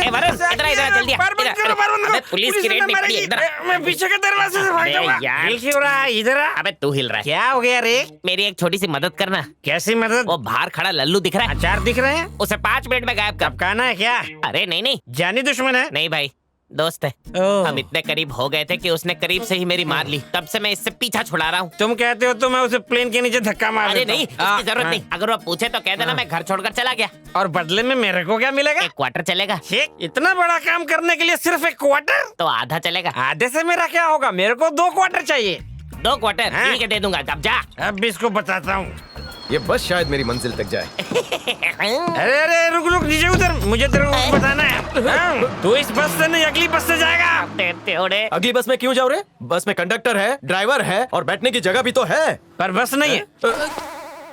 वरुण इधर इधर जल्दी अबे पुलिस की रेड नहीं पड़ी इधर। मैं पीछे के दरवाजे से भाग जाऊंगा। यार। हिल क्यों रहा है? इधर आ। अबे तू हिल रहा है। क्या हो गया रे? मेरी एक छोटी सी मदद करना। कैसी मदद? वो बाहर खड़ा लल्लू दिख रहा है, अचार दिख रहे हैं? उसे 5 मिनट में गायब कर। कब कहना है क्या? अरे नहीं नहीं जानी दुश्मन है? नहीं भाई, दोस्त है। ओह। हम इतने करीब हो गए थे कि उसने करीब से ही मेरी मार ली। तब से मैं इससे पीछा छुड़ा रहा हूँ। तुम कहते हो तो मैं उसे प्लेन के नीचे धक्का मार अरे देता नहीं, हूँ। उसकी जरूरत नहीं। अगर वो पूछे तो कह देना मैं घर छोड़कर चला गया। और बदले में मेरे को क्या मिलेगा? 1 क्वार्टर चलेगा। इतना बड़ा काम करने के लिए सिर्फ 1 क्वार्टर? तो आधा चलेगा। आधे से मेरा क्या होगा? मेरे को 2 क्वार्टर चाहिए। 2 क्वार्टर हाँ? ठीक है दे दूंगा। अब जा। अब इसको बताता हूँ। ये बस शायद मेरी मंजिल तक जाए। अरे अरे रुक रुक, नीचे उतर, मुझे तेरे को बताना है। हाँ, तू इस बस से नहीं अगली बस से जाएगा। अगली बस में क्यों जाओ रे? बस में कंडक्टर है, ड्राइवर है और बैठने की जगह भी तो है। पर बस नहीं है।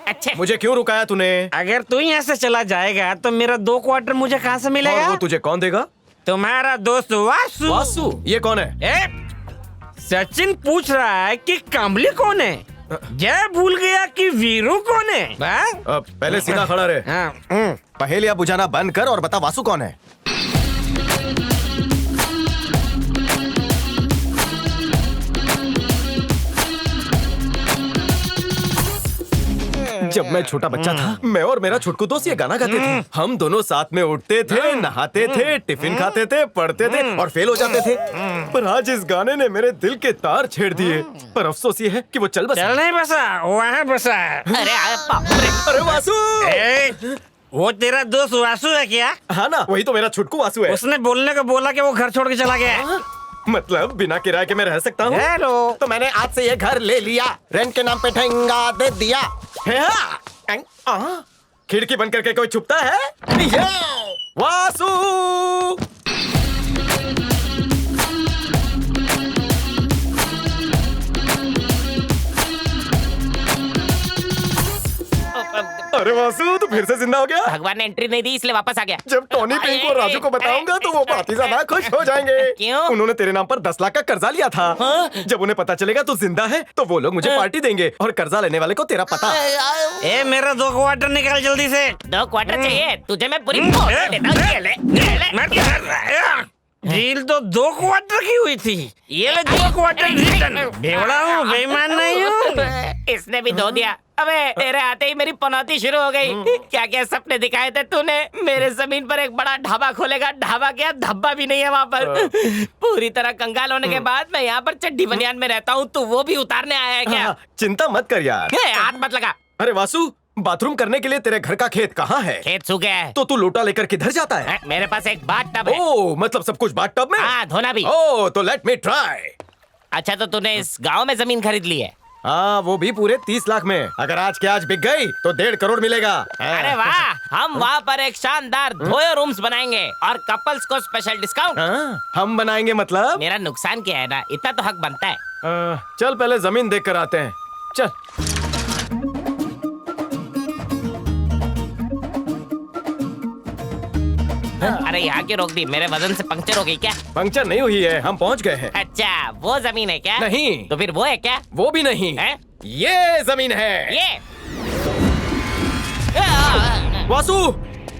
अच्छा मुझे क्यों रुकाया तूने? अगर तू यहाँ से चला जाएगा तो मेरा 2 क्वार्टर मुझे कहाँ से मिलेगा? और वो तुझे कौन देगा? तुम्हारा दोस्त वासु। वासु? ये कौन है? सचिन पूछ रहा है कि कामली कौन है? जय भूल गया कि वीरू कौन है? पहले सीधा खड़ा रहे। हाँ, पहेलियां बुझाना बंद कर और बता वासु कौन है? जब मैं छोटा बच्चा था, मैं और मेरा छुटकू दोस्त ये गाना गाते थे। हम दोनों साथ में उठते थे, नहाते थे, टिफिन खाते थे, पढ़ते थे और फेल हो जाते थे। पर आज इस गाने ने मेरे दिल के तार छेड़ दिए। पर अफसोस ये है कि वो चल बसा। चल नहीं बसा, वहाँ बसा। अरे बाप रे। अरे वासु! वो तेरा दोस्त वासु है क्या? हाँ ना, वही तो मेरा छुटकू वासु है। उसने बोलने को बोला कि वो घर छोड़ के चला गया। मतलब बिना किराए के मैं रह सकता हूँ? हेलो। तो मैंने आज से ये घर ले लिया, रेंट के नाम पे ठेंगा दे दिया है। खिड़की बंद करके कोई छुपता है? ये वासु! अरे वासु, तू फिर से जिंदा हो गया? भगवान ने एंट्री नहीं दी इसलिए वापस आ गया। जब टोनी पिंक और राजू को बताऊंगा तो वो बहुत ही ज्यादा खुश हो जाएंगे। क्यों? उन्होंने तेरे नाम पर 10 लाख का कर्जा लिया था। हाँ? जब उन्हें पता चलेगा तू जिंदा है तो वो लोग मुझे पार्टी देंगे और कर्जा लेने वाले को तेरा पता। मेरा 2 क्वार्टर निकाल जल्दी से। 2 क्वार्टर चाहिए तुझे? मैं पूरी फोड़ देता हूँ। ये ले। डील तो 2 क्वार्टर की हुई थी। ये ले 2 क्वार्टर रिटर्न। बेवड़ा हूँ, बेईमान नहीं हूँ। इसने भी धो दिया। अबे तेरे आते ही मेरी पनौती शुरू हो गई। क्या क्या सपने दिखाए थे तूने? मेरे जमीन पर एक बड़ा ढाबा खोलेगा। ढाबा क्या, धब्बा भी नहीं है वहाँ पर। पूरी तरह कंगाल होने के बाद मैं यहाँ पर चड्डी बनियान में रहता हूँ। तू वो भी उतारने आया है क्या? चिंता मत कर यार। हाथ मत लगा। अरे वासु, बाथरूम करने के लिए तेरे घर का खेत कहाँ है? खेत सूख गया है। तो तू लोटा लेकर किधर जाता है? मेरे पास एक बाथ टब है। ओह, मतलब सब कुछ बाथ टब में? हाँ, धोना भी। ओह, तो लेट मी ट्राई। अच्छा, तो तूने इस गांव में जमीन खरीद ली है? हाँ, वो भी पूरे 30 लाख में। अगर आज के आज बिक गई तो 1.5 करोड़ मिलेगा। अरे वाह, हम वहाँ पर एक शानदार धोए रूम्स बनाएंगे और कपल्स को स्पेशल डिस्काउंट। हम बनाएंगे मतलब? मेरा नुकसान क्या है ना, इतना तो हक बनता है। चल पहले जमीन देख कर आते हैं। चल। अरे यहाँ क्यों रोक दी? मेरे वजन से पंक्चर हो गई क्या? पंक्चर नहीं हुई है, हम पहुँच गए हैं। अच्छा, वो जमीन है क्या? नहीं। तो फिर वो है क्या? वो भी नहीं है? ये जमीन है। ये वासु,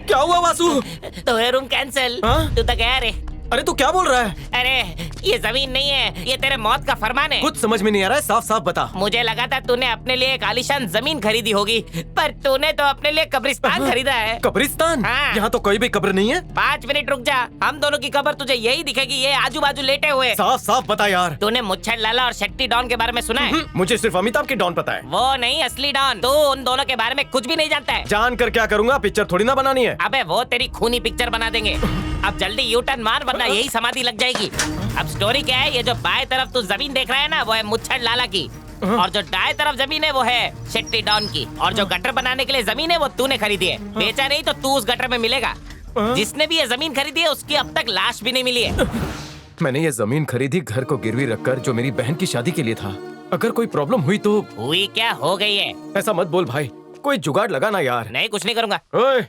क्या हुआ वासु? तो है रूम कैंसिल। हाँ? तू तो गया रे। अरे तू क्या बोल रहा है? अरे ये जमीन नहीं है, ये तेरे मौत का फरमान है। कुछ समझ में नहीं आ रहा है, साफ साफ बता। मुझे लगा था तूने अपने लिए एक आलीशान जमीन खरीदी होगी, पर तूने तो अपने लिए कब्रिस्तान खरीदा है। कब्रिस्तान? हाँ। यहाँ तो कोई भी कब्र नहीं है। 5 मिनट रुक जा, हम दोनों की कब्र तुझे यही दिखेगी, ये आजू बाजू लेटे हुए। साफ साफ बता यार। तूने मुच्छड़ लाला और शेट्टी डॉन के बारे में सुना है? मुझे सिर्फ अमिताभ की डॉन पता है। वो नहीं, असली डॉन। तू उन दोनों के बारे में कुछ भी नहीं जानता है। जान कर क्या करूँगा, पिक्चर थोड़ी ना बनानी है। अबे वो तेरी खूनी पिक्चर बना देंगे। अब जल्दी यू टर्न मार वरना यही समाधि लग जाएगी। अब स्टोरी क्या है, ये जो बाएं तरफ तू जमीन देख रहा है ना, वो है मुच्छड़ लाला की, और जो दाएं तरफ जमीन है वो है शेट्टी डॉन की, और जो गटर बनाने के लिए जमीन है वो तूने खरीदी है। बेचा नहीं तो तू उस गटर में मिलेगा। जिसने भी ये जमीन खरीदी है उसकी अब तक लाश भी नहीं मिली है। मैंने ये जमीन खरीदी घर को गिरवी रखकर, जो मेरी बहन की शादी के लिए था। अगर कोई प्रॉब्लम हुई तो? हुई क्या, हो गई है। ऐसा मत बोल भाई, कोई जुगाड़ लगाना यार। नहीं, कुछ नहीं करूंगा। ओए,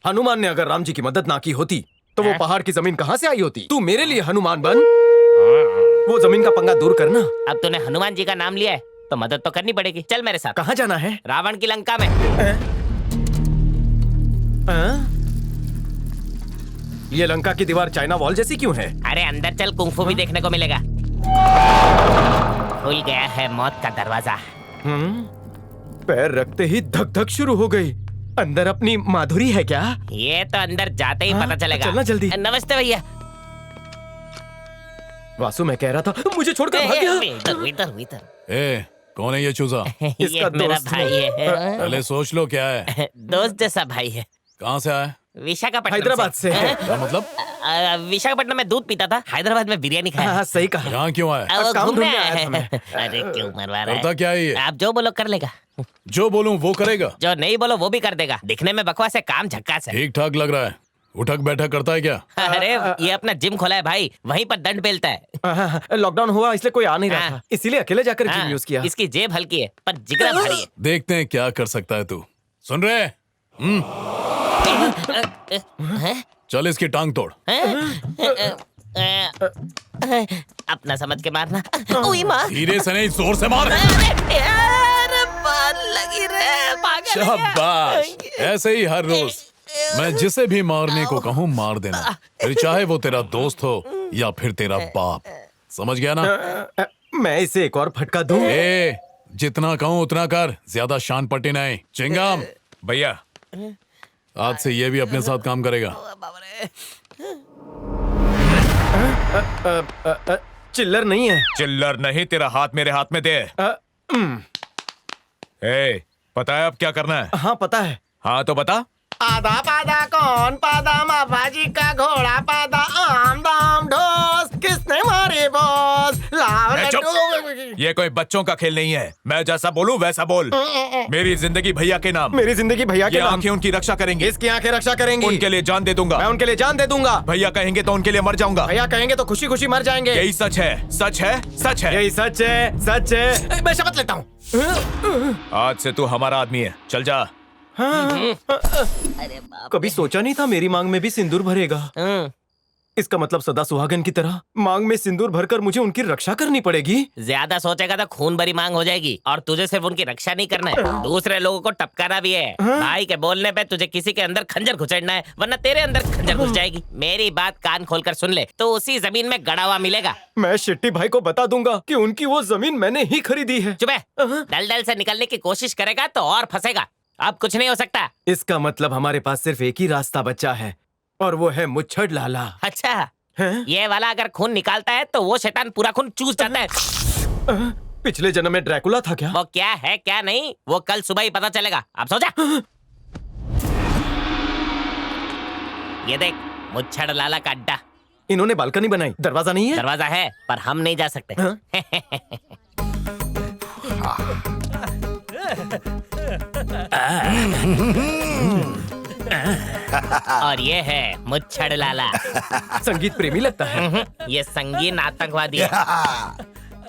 हनुमान ने अगर राम जी की मदद ना की होती तो वो पहाड़ की जमीन कहाँ से आई होती? तू मेरे लिए हनुमान बन, वो जमीन का पंगा दूर करना। अब तूने हनुमान जी का नाम लिया है तो मदद तो करनी पड़ेगी। चल मेरे साथ। कहाँ जाना है? रावण की लंका में। ये लंका की दीवार चाइना वॉल जैसी क्यों है? अरे अंदर चल, कुंफू भी देखने को मिलेगा। खुल गया है मौत का दरवाजा। पैर रखते ही धक धक शुरू हो गई। अंदर अपनी माधुरी है क्या? ये तो अंदर जाते ही पता चलेगा। चलना जल्दी। नमस्ते भैया। वासु, मैं कह रहा था मुझे छोड़कर भाग गया। इधर इधर। ए, कौन है ये चूजा? इसका ये मेरा दोस्त भाई है। पहले सोच लो क्या है। दोस्त जैसा भाई है। कहाँ से आया? विशाखापट्टनम हैदराबाद से। क्या मतलब? विशाखापट्टनम में दूध पीता था, हैदराबाद में बिरयानी खाया। हाँ, सही कहा। यहाँ क्यों आया? वो काम घूमने ढूंढने आया आया था मैं। है। अरे क्यों मरवा रहा करता है? क्या है ये? आप जो बोलो कर लेगा, जो बोलूं वो करेगा। जो नहीं बोलो वो भी कर देगा। दिखने में बकवास है, काम झक्कास है। ठीक ठाक लग रहा है। उठक बैठक करता है क्या? अरे ये अपना जिम खोला है भाई, वहीं पर दंड पेलता है। लॉकडाउन हुआ इसलिए कोई आ नहीं रहा हाँ। था, इसीलिए अकेले जाकर जिम हाँ, यूज किया। इसकी जेब हल्की है पर जिगरा भारी है। देखते हैं क्या कर सकता है तू। सुन रहे? हैं? चल इसकी टांग तोड़। अपना समझ के मारना। ओई माँ। धीरे से नहीं, जोर से मार। अरे यार, बाल लगी रे, पागल है क्या? शाबाश। ऐसे ही हर रोज मैं जिसे भी मारने को कहूँ मार देना, फिर चाहे वो तेरा दोस्त हो या फिर तेरा बाप। समझ गया ना? मैं इसे एक और फटका दूं? ए, जितना कहूँ उतना कर, ज्यादा शान पट्टी नहीं। चिंगम भैया, आज से ये भी अपने साथ काम करेगा। चिल्लर नहीं है। चिल्लर नहीं, तेरा हाथ मेरे हाथ में दे। ए, पता है अब क्या करना है? हाँ पता है। हाँ तो बता। आधा पादा कौन पादा, माभाजी का घोड़ा पादा, आम दाम ढोस, किसने मारे बॉस, लाव ए, चुप। लड्डू। ये कोई बच्चों का खेल नहीं है। मैं जैसा बोलूं वैसा बोल। मेरी जिंदगी भैया के नाम। मेरी जिंदगी भैया के ये नाम। आंखें उनकी रक्षा करेंगी। इसकी आंखें रक्षा करेंगी। उनके लिए जान दे दूंगा। मैं उनके लिए जान दे दूंगा। भैया कहेंगे तो उनके लिए मर जाऊंगा। भैया कहेंगे तो खुशी खुशी मर जाएंगे। यही सच है, सच है, सच है। यही सच है, सच है। मैं शपथ लेता हूँ। आज से तू हमारा आदमी है। चल जा। अरे बाप। कभी सोचा नहीं था मेरी मांग में भी सिंदूर भरेगा। इसका मतलब सदा सुहागन की तरह मांग में सिंदूर भरकर मुझे उनकी रक्षा करनी पड़ेगी। ज्यादा सोचेगा तो खून भरी मांग हो जाएगी, और तुझे सिर्फ उनकी रक्षा नहीं करना है, दूसरे लोगों को टपकाना भी है। भाई के बोलने पे तुझे किसी के अंदर खंजर घुसेड़ना है, वरना तेरे अंदर खंजर घुस जाएगी। मेरी बात कान खोलकर सुन ले, तो उसी जमीन में गड़ा हुआ मिलेगा। मैं शेट्टी भाई को बता दूंगा कि उनकी वो जमीन मैंने ही खरीदी है। चुप है। दलदल से निकलने की कोशिश करेगा तो और फंसेगा। अब कुछ नहीं हो सकता। इसका मतलब हमारे पास सिर्फ एक ही रास्ता बचा है, और वो है मुच्छड़ लाला। अच्छा, हैं? ये वाला अगर खून निकालता है तो वो शैतान पूरा खून चूस जाता है। पिछले जन्म में ड्रैकुला था क्या? वो क्या है क्या नहीं, वो कल सुबह ही पता चलेगा। अब सो जा। ये देख, मुच्छड़ लाला का अड्डा। इन्होंने बालकनी बनाई, दरवाजा नहीं है? दरवाजा है पर हम नहीं जा सकते। हाँ? और ये है मुच्छड़ लाला। संगीत प्रेमी लगता है। ये संगीन आतंकवादी है।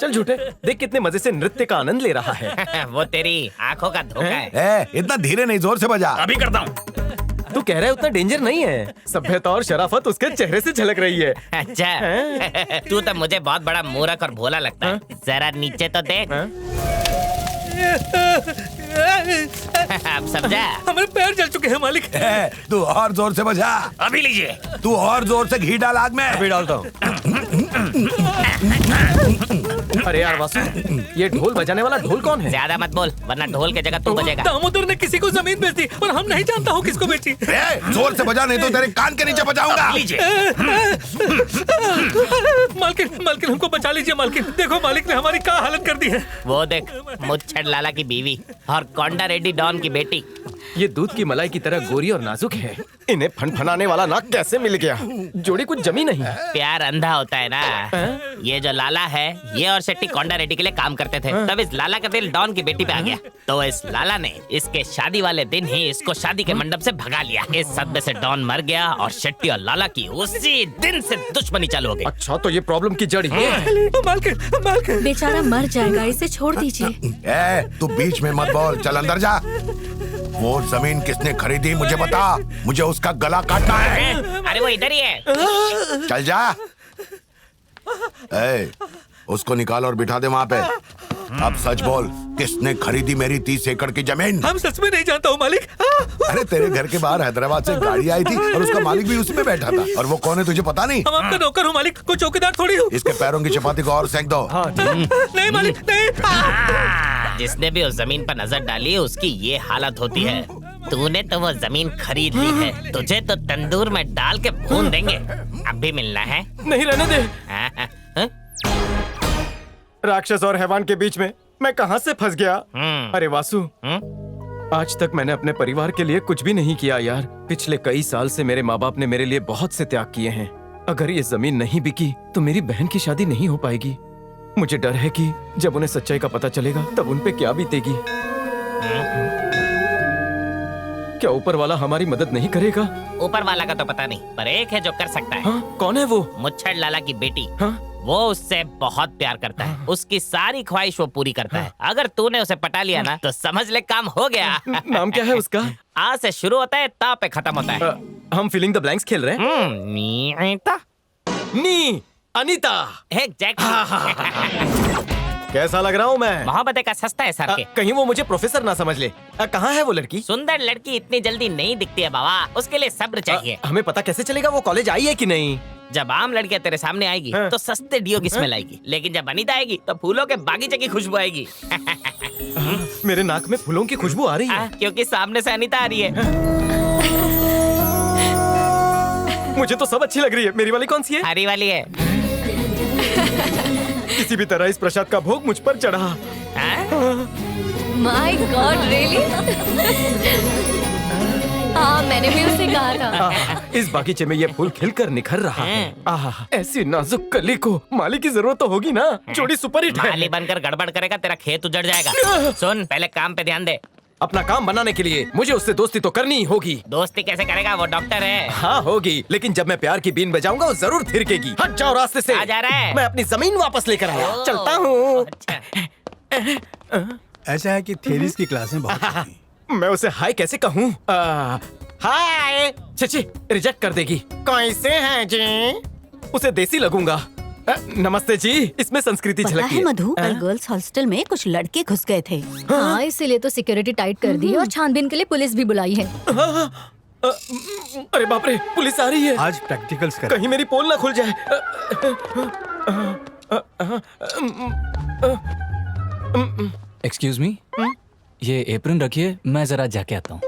चल झूठे, देख कितने मजे से नृत्य का आनंद ले रहा है। वो तेरी आंखों का धोखा है। इतना धीरे नहीं, जोर से बजा। अभी करता हूँ। तू कह रहा है उतना डेंजर नहीं है। सभ्यता और शराफत उसके चेहरे से झलक रही है। अच्छा, तू तो मुझे बहुत बड़ा मूर्ख और भोला लगता है। जरा नीचे तो देख। अब समझा? हमारे पैर जल चुके हैं मालिक। तू और जोर से बजा। अभी लीजिए। तू और जोर से घी डाल आग में। अभी डालता हूँ। अरे यार वासु, ये ढोल बजाने वाला ढोल कौन है? ज्यादा मत बोल, वरना ढोल की जगह तू बजेगा। दामोदर ने किसी को जमीन बेच दी और हम नहीं जानता हूँ किसको बेची। जोर से बजा, नहीं तो तेरे कान के नीचे बजाऊंगा। मालकिन, मालकिन हमको बचा लीजिए मालकिन। देखो मालिक ने हमारी क्या हालत कर दी है। वो देख, मुच्छड़ लाला की बीवी और कोंडा रेड्डी डॉन की बेटी। ये दूध की मलाई की तरह गोरी और नाजुक है। इन्हें फनफनाने वाला नाक कैसे मिल गया? जोड़ी कुछ जमी नहीं। प्यार अंधा होता है ना। ये जो लाला है, ये और शेट्टी कोंडा रेड्डी के लिए काम करते थे। तब इस लाला का दिल डॉन की बेटी पे आ गया, तो इस लाला ने इसके शादी वाले दिन ही इसको शादी के मंडप से भगा लिया। इस सदमे से डॉन मर गया और शेट्टी और लाला की उसी दिन से दुश्मनी चालू हो गई। अच्छा, तो ये प्रॉब्लम की जड़ ये है। मालकिन, मालकिन। बेचारा मर जाएगा, इसे छोड़ दीजिए। तू बीच में मत बोल, चल अंदर जा। वो जमीन किसने खरीदी मुझे बता, मुझे उसका गला काटना है। अरे वो इधर ही है। चल जा। उसको निकाल और बिठा दे वहां पे। अब सच बोल, किसने खरीदी मेरी 30 एकड़ की जमीन? हम सच में नहीं जानता हूँ मालिक। अरे तेरे घर के बाहर हैदराबाद से गाड़ी आई थी और उसका मालिक भी उसी में बैठा था। और वो कौन है तुझे पता नहीं? हम आपका नौकर हूँ मालिक, कोई चौकीदार थोड़ी हूँ। इसके पैरों की चपाती को और सेंक दो। नहीं मालिक नहीं। जिसने भी उस जमीन पर नजर डाली उसकी ये हालत होती है। तूने तो वो जमीन खरीद ली है, तुझे तो तंदूर में डाल के भून देंगे। अब भी मिलना है? नहीं, रहने दे। हाँ, हाँ, हाँ? राक्षस और हैवान के बीच में मैं कहां से फंस गया? अरे वासु, आज तक मैंने अपने परिवार के लिए कुछ भी नहीं किया यार। पिछले कई साल से मेरे माँ बाप ने मेरे लिए बहुत से त्याग किए हैं। अगर ये जमीन नहीं बिकी तो मेरी बहन की शादी नहीं हो पाएगी। मुझे डर है कि जब उन्हें सच्चाई का पता चलेगा तब उन पे क्या बीतेगी। क्या ऊपर वाला हमारी मदद नहीं करेगा? ऊपर वाला का तो पता नहीं, पर एक है जो कर सकता है। हाँ, कौन है वो? मुच्छड़ लाला की बेटी। हाँ? वो उससे बहुत प्यार करता है, उसकी सारी ख्वाहिश वो पूरी करता है। अगर तूने उसे पटा लिया ना तो समझ ले काम हो गया। नाम क्या है उसका? आ से शुरू होता है, ता पे खत्म होता है। हम फिलिंग द ब्लैंक्स खेल रहे हैं। नीता। नी अनीता। एग्जैक्टली। कैसा लग रहा हूँ मैं? मोहब्बत का सस्ता है सर के। कहीं वो मुझे प्रोफेसर ना समझ ले। कहाँ है वो लड़की? सुंदर लड़की इतनी जल्दी नहीं दिखती है बाबा, उसके लिए सब्र चाहिए। हमें पता कैसे चलेगा वो कॉलेज आई है कि नहीं? जब आम लड़कियां तेरे सामने आएगी हाँ। तो सस्ते डियो की स्मेल आएगी, लेकिन जब अनीता आएगी तो फूलों के बागीचे की खुशबू आएगी। मेरे नाक में फूलों की खुशबू आ रही है। क्योंकि सामने से अनीता आ रही है। मुझे तो सब अच्छी लग रही है। मेरी वाली कौन सी है? हरी वाली है। किसी भी तरह इस प्रसाद का भोग मुझ पर चढ़ा। My God, really? हाँ, मैंने भी उसे कहा था। इस बागीचे में ये फूल खिलकर निखर रहा है। आहा, ऐसी नाजुक कली को माली की जरूरत तो होगी ना। जोड़ी सुपर हिट है। माली बनकर गड़बड़ करेगा तेरा खेत उजड़ जाएगा। सुन, पहले काम पे ध्यान दे। अपना काम बनाने के लिए मुझे उससे दोस्ती तो करनी ही होगी। दोस्ती कैसे करेगा, वो डॉक्टर है। हाँ होगी, लेकिन जब मैं प्यार की बीन बजाऊंगा वो जरूर थिरकेगी। हट जाओ रास्ते से। आ जा रहा है? मैं अपनी जमीन वापस लेकर आया। चलता हूँ। अच्छा। ऐसा है कि थेरिस की क्लासें बहुत होती हैं। मैं उसे हाय कैसे कहूँ? हाय। चिची रिजेक्ट कर देगी। कैसे हैं जी? उसे देसी लगूंगा। नमस्ते जी। इसमें संस्कृति पता झलकती है मधु, कल गर्ल्स हॉस्टल में कुछ लड़के घुस गए थे। हाँ, इसीलिए तो सिक्योरिटी टाइट कर दी है और छानबीन के लिए पुलिस भी बुलाई है। अरे बाप रे, पुलिस आ रही है। आज प्रैक्टिकल्स कर। कहीं मेरी पोल ना खुल जाए। एक्सक्यूज मी, ये एप्रन रखिए, मैं जरा जाके आता हूँ।